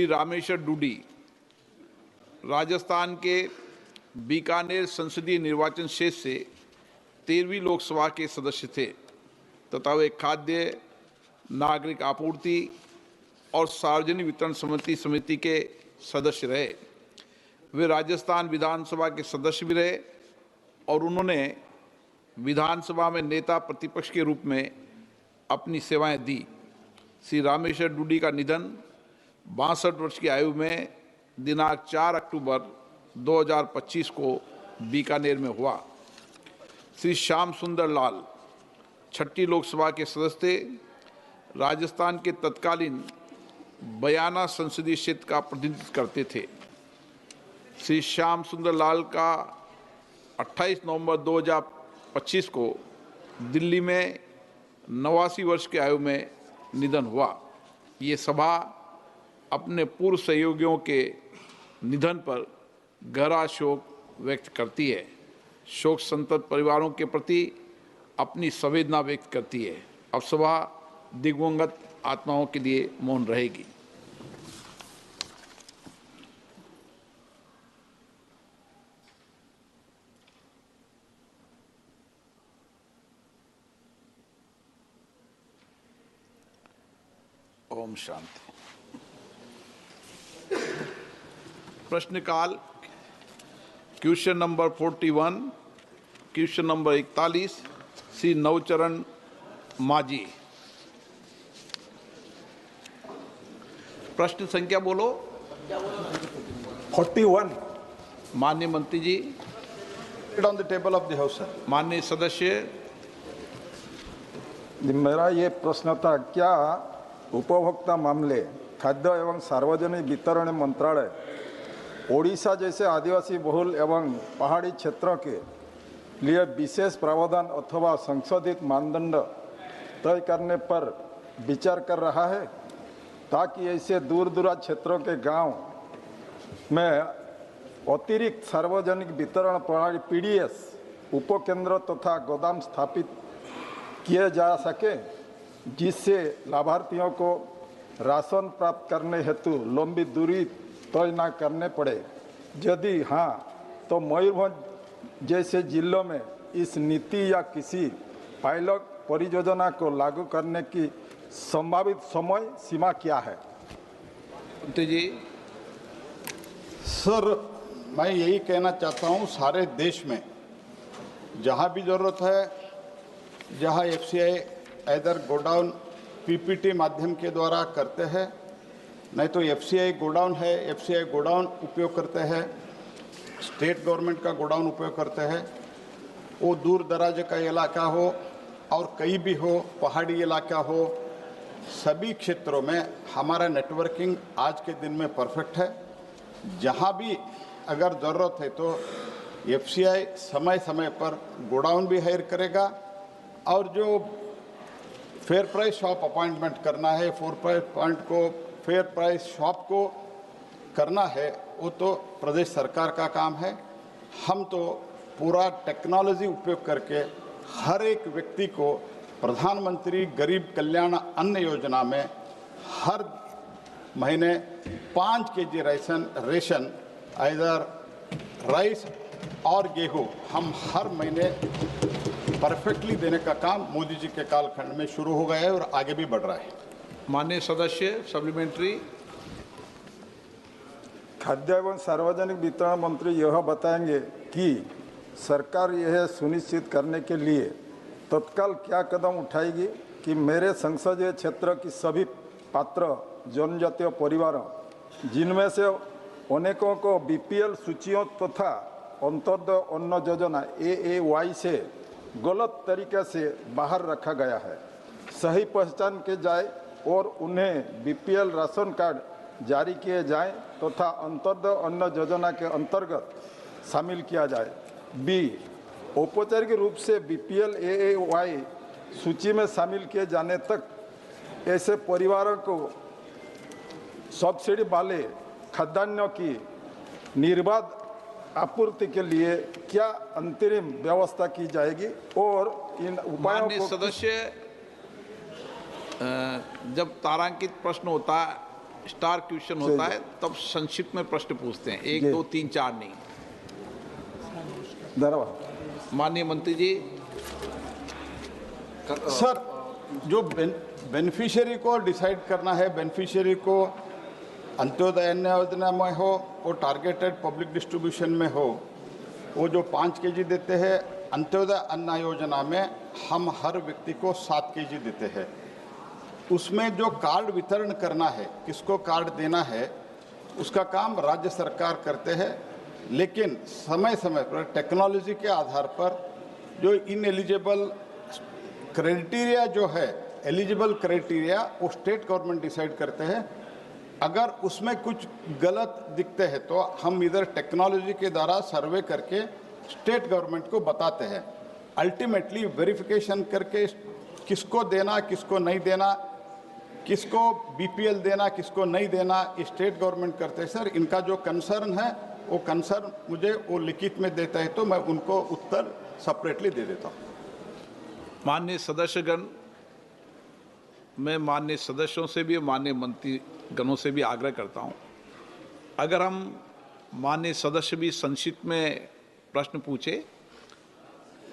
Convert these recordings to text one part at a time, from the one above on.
रामेश्वर डूडी राजस्थान के बीकानेर संसदीय निर्वाचन क्षेत्र से 13वीं लोकसभा के सदस्य थे तथा वे खाद्य नागरिक आपूर्ति और सार्वजनिक वितरण समिति के सदस्य रहे। वे राजस्थान विधानसभा के सदस्य भी रहे और उन्होंने विधानसभा में नेता प्रतिपक्ष के रूप में अपनी सेवाएं दी। श्री रामेश्वर डूडी का निधन 62 वर्ष की आयु में दिनांक 4 अक्टूबर 2025 को बीकानेर में हुआ। श्री श्याम सुंदर लाल 6ठी लोकसभा के सदस्य थे। राजस्थान के तत्कालीन बयाना संसदीय क्षेत्र का प्रतिनिधित्व करते थे। श्री श्याम सुंदर लाल का 28 नवंबर 2025 को दिल्ली में 89 वर्ष की आयु में निधन हुआ। ये सभा अपने पूर्व सहयोगियों के निधन पर गहरा शोक व्यक्त करती है। शोक संतप्त परिवारों के प्रति अपनी संवेदना व्यक्त करती है। अब सभा दिवंगत आत्माओं के लिए मौन रहेगी। ओम शांति। प्रश्नकाल question number 41, question number 41 Shri Navcharan Majhi. प्रश्न संख्या बोलो। 41 माननीय मंत्री जी। On the table of the house sir. माननीय सदस्य। मेरा ये प्रश्न था, क्या उपभोक्ता मामले, खाद्य एवं सार्वजनिक वितरण मंत्रालय ओडिशा जैसे आदिवासी बहुल एवं पहाड़ी क्षेत्रों के लिए विशेष प्रावधान अथवा संशोधित मानदंड तय करने पर विचार कर रहा है, ताकि ऐसे दूर दराज क्षेत्रों के गांव में अतिरिक्त सार्वजनिक वितरण प्रणाली पीडीएस उपकेंद्र तथा गोदाम स्थापित किए जा सके, जिससे लाभार्थियों को राशन प्राप्त करने हेतु लंबी दूरी तय न करने पड़े। यदि हाँ, तो मयूरभंज जैसे जिलों में इस नीति या किसी पायलट परियोजना को लागू करने की संभावित समय सीमा क्या है? मंत्री जी। सर, मैं यही कहना चाहता हूँ, सारे देश में जहाँ भी ज़रूरत है, जहाँ एफसीआई इधर गोडाउन पीपीटी माध्यम के द्वारा करते हैं, नहीं तो एफसीआई गोडाउन है, एफसीआई गोडाउन उपयोग करते हैं, स्टेट गवर्नमेंट का गोडाउन उपयोग करते हैं। वो दूर दराज का इलाका हो और कहीं भी हो, पहाड़ी इलाका हो, सभी क्षेत्रों में हमारा नेटवर्किंग आज के दिन में परफेक्ट है। जहाँ भी अगर ज़रूरत है तो एफसीआई समय समय पर गोडाउन भी हायर करेगा और जो फेयर प्राइस शॉप अपॉइंटमेंट करना है, फेयर प्राइस शॉप को करना है, वो तो प्रदेश सरकार का काम है। हम तो पूरा टेक्नोलॉजी उपयोग करके हर एक व्यक्ति को प्रधानमंत्री गरीब कल्याण अन्न योजना में हर महीने 5 केजी रेशन इधर राइस और गेहूँ हम हर महीने परफेक्टली देने का काम मोदी जी के कालखंड में शुरू हो गया है और आगे भी बढ़ रहा है। माननीय सदस्य सप्लीमेंट्री। खाद्य एवं सार्वजनिक वितरण मंत्री यह बताएंगे कि सरकार यह सुनिश्चित करने के लिए तत्काल क्या कदम उठाएगी कि मेरे संसदीय क्षेत्र की सभी पात्र जनजातीय परिवारों, जिनमें से अनेकों को बीपीएल सूचियों तथा अंत्योदय अन्न योजना AAY से गलत तरीके से बाहर रखा गया है, सही पहचान के जाए और उन्हें बीपीएल राशन कार्ड जारी किए जाएं तथा अंत्योदय अन्न योजना के अंतर्गत शामिल किया जाए। बी, औपचारिक रूप से बीपीएल AAY सूची में शामिल किए जाने तक ऐसे परिवारों को सब्सिडी वाले खाद्यान्नों की निर्बाध आपूर्ति के लिए क्या अंतरिम व्यवस्था की जाएगी और इन उपायों को सदस्य जब तारांकित प्रश्न होता है स्टार क्वेश्चन होता है तब संक्षिप्त में प्रश्न पूछते हैं, 1 2 3 4 नहीं। धन्यवाद। माननीय मंत्री जी। सर, जो बेनिफिशियरी को डिसाइड करना है, बेनिफिशियरी को अंत्योदय अन्न योजना में हो, वो टारगेटेड पब्लिक डिस्ट्रीब्यूशन में हो, वो जो 5 kg देते हैं, अंत्योदय अन्न योजना में हम हर व्यक्ति को 7 kg देते हैं। उसमें जो कार्ड वितरण करना है, किसको कार्ड देना है, उसका काम राज्य सरकार करते हैं, लेकिन समय समय पर टेक्नोलॉजी के आधार पर जो इनएलिजिबल क्राइटेरिया जो है, एलिजिबल क्राइटेरिया वो स्टेट गवर्नमेंट डिसाइड करते हैं। अगर उसमें कुछ गलत दिखते हैं तो हम इधर टेक्नोलॉजी के द्वारा सर्वे करके स्टेट गवर्नमेंट को बताते हैं। अल्टीमेटली वेरिफिकेशन करके किसको देना, किसको नहीं देना, किसको बीपीएल देना, किसको नहीं देना, स्टेट गवर्नमेंट करते हैं। सर, इनका जो कंसर्न है वो कंसर्न मुझे वो लिखित में देता है तो मैं उनको उत्तर सेपरेटली दे देता हूँ। माननीय सदस्यगण, मैं माननीय सदस्यों से भी, माननीय मंत्रीगणों से भी आग्रह करता हूं, अगर हम माननीय सदस्य भी संक्षिप्त में प्रश्न पूछे,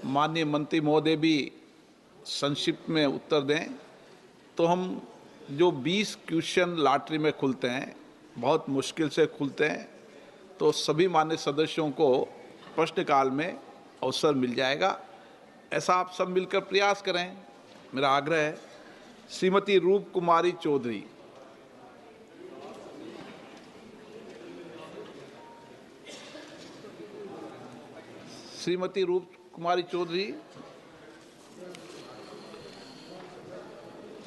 माननीय मंत्री महोदय भी संक्षिप्त में उत्तर दें, तो हम जो 20 क्वेश्चन लॉटरी में खुलते हैं, बहुत मुश्किल से खुलते हैं, तो सभी माननीय सदस्यों को प्रश्नकाल में अवसर मिल जाएगा। ऐसा आप सब मिलकर प्रयास करें, मेरा आग्रह है। श्रीमती रूप कुमारी चौधरी। श्रीमती रूप कुमारी चौधरी।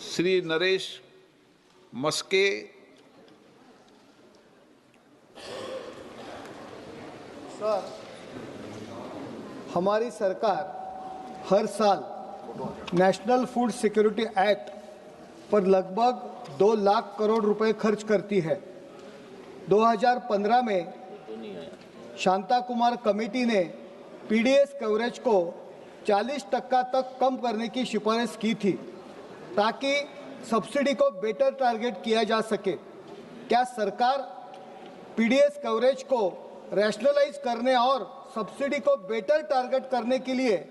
श्री नरेश मस्के। सर, हमारी सरकार हर साल नेशनल फूड सिक्योरिटी एक्ट पर लगभग 2 लाख करोड़ रुपए खर्च करती है। 2015 में शांता कुमार कमेटी ने पीडीएस कवरेज को 40% तक कम करने की सिफारिश की थी ताकि सब्सिडी को बेटर टारगेट किया जा सके। क्या सरकार पीडीएस कवरेज को रैशनलाइज करने और सब्सिडी को बेटर टारगेट करने के लिए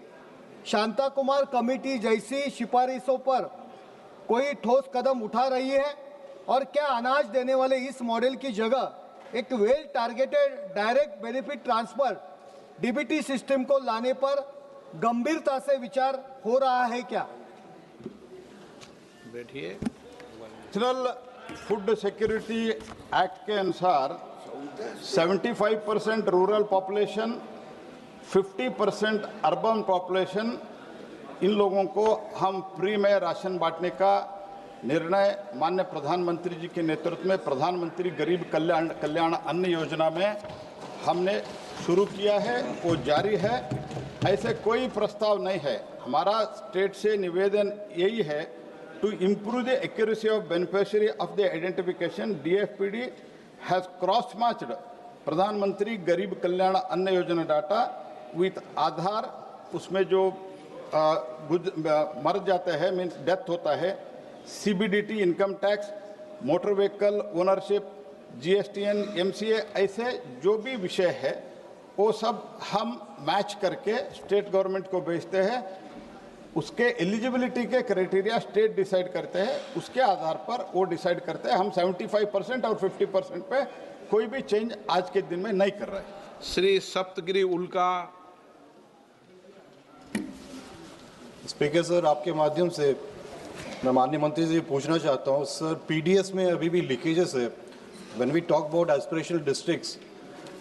शांता कुमार कमेटी जैसी सिफारिशों पर कोई ठोस कदम उठा रही है? और क्या अनाज देने वाले इस मॉडल की जगह एक well targeted direct benefit transfer DBT system को लाने पर गंभीरता से विचार हो रहा है क्या? बैठिए। नेशनल फूड सिक्योरिटी एक्ट के अनुसार 75% रूरल पॉपुलेशन, 50% अर्बन पॉपुलेशन, इन लोगों को हम फ्री में राशन बांटने का निर्णय माननीय प्रधानमंत्री जी के नेतृत्व में प्रधानमंत्री गरीब कल्याण अन्न योजना में हमने शुरू किया है, वो जारी है। ऐसे कोई प्रस्ताव नहीं है। हमारा स्टेट से निवेदन यही है, to improve the accuracy of beneficiary of the identification, DFPD has cross matched Pradhan Mantri Garib कल्याण अन्न योजना डाटा विथ आधार। उसमें जो मर जाते हैं, मीन्स डेथ होता है, CBDT, income tax, motor vehicle ownership, GSTN, MCA, ऐसे जो भी विषय है वो सब हम मैच करके स्टेट गवर्नमेंट को भेजते हैं। उसके एलिजिबिलिटी के क्राइटेरिया स्टेट डिसाइड करते हैं, उसके आधार पर वो डिसाइड करते हैं। हम 75% और 50% पे कोई भी चेंज आज के दिन में नहीं कर रहे हैं। श्री सप्तगिरी उल्का। स्पीकर सर, आपके माध्यम से मैं माननीय मंत्री जी पूछना चाहता हूँ सर, पीडीएस में अभी भी लीकेजेस है। When we talk about aspirational districts,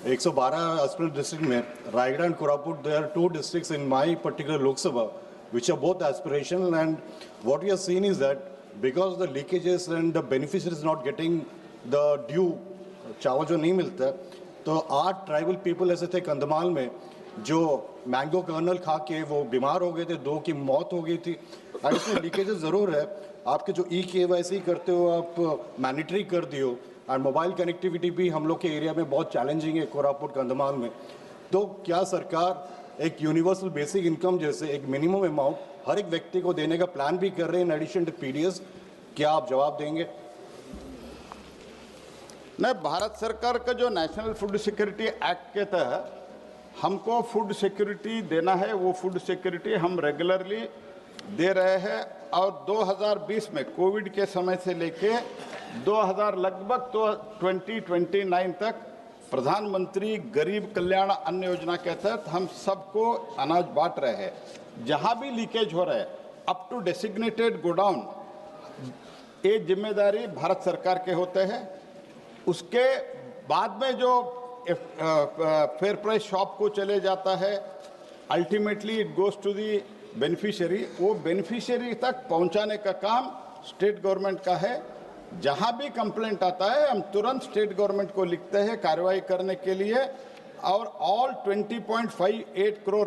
112 aspirational district में Raigarh and Koraput, there are 2 districts in my particular Lok Sabha which are both aspirational, and what we have seen is that because of the leakages and the beneficiaries not getting the due चावल जो नहीं मिलता है, तो 8 tribal people ऐसे थे कंधमाल में जो मैंगो कर्नल खा के वो बीमार हो गए थे, 2 की मौत हो गई थी। और इसमें लीकेजेस ज़रूर है। आपके जो KYC करते हो आप मैंडेटरी कर दियो, और मोबाइल कनेक्टिविटी भी हम लोग के एरिया में बहुत चैलेंजिंग है कोरापुट कंधमाल में। तो क्या सरकार एक यूनिवर्सल बेसिक इनकम जैसे एक मिनिमम अमाउंट हर एक व्यक्ति को देने का प्लान भी कर रहे हैं इन एडिशन टू पीडीएस? क्या आप जवाब देंगे? नहीं, भारत सरकार का जो नेशनल फूड सिक्योरिटी एक्ट के तहत हमको फूड सिक्योरिटी देना है, वो फूड सिक्योरिटी हम रेगुलरली दे रहे हैं। और 2020 में कोविड के समय से लेके 2000 लगभग तो 2029 तक प्रधानमंत्री गरीब कल्याण अन्न योजना के तहत हम सबको अनाज बांट रहे हैं। जहां भी लीकेज हो रहा है अप टू डेसिग्नेटेड गोडाउन, ये जिम्मेदारी भारत सरकार के होते हैं। उसके बाद में जो फेयर प्राइस शॉप को चले जाता है, ultimately it goes to the beneficiary. वो बेनिफिशियरी तक पहुंचाने का काम स्टेट गवर्नमेंट का है। जहां भी कंप्लेंट आता है हम तुरंत स्टेट गवर्नमेंट को लिखते हैं कार्रवाई करने के लिए। और ऑल 20.58 करोड़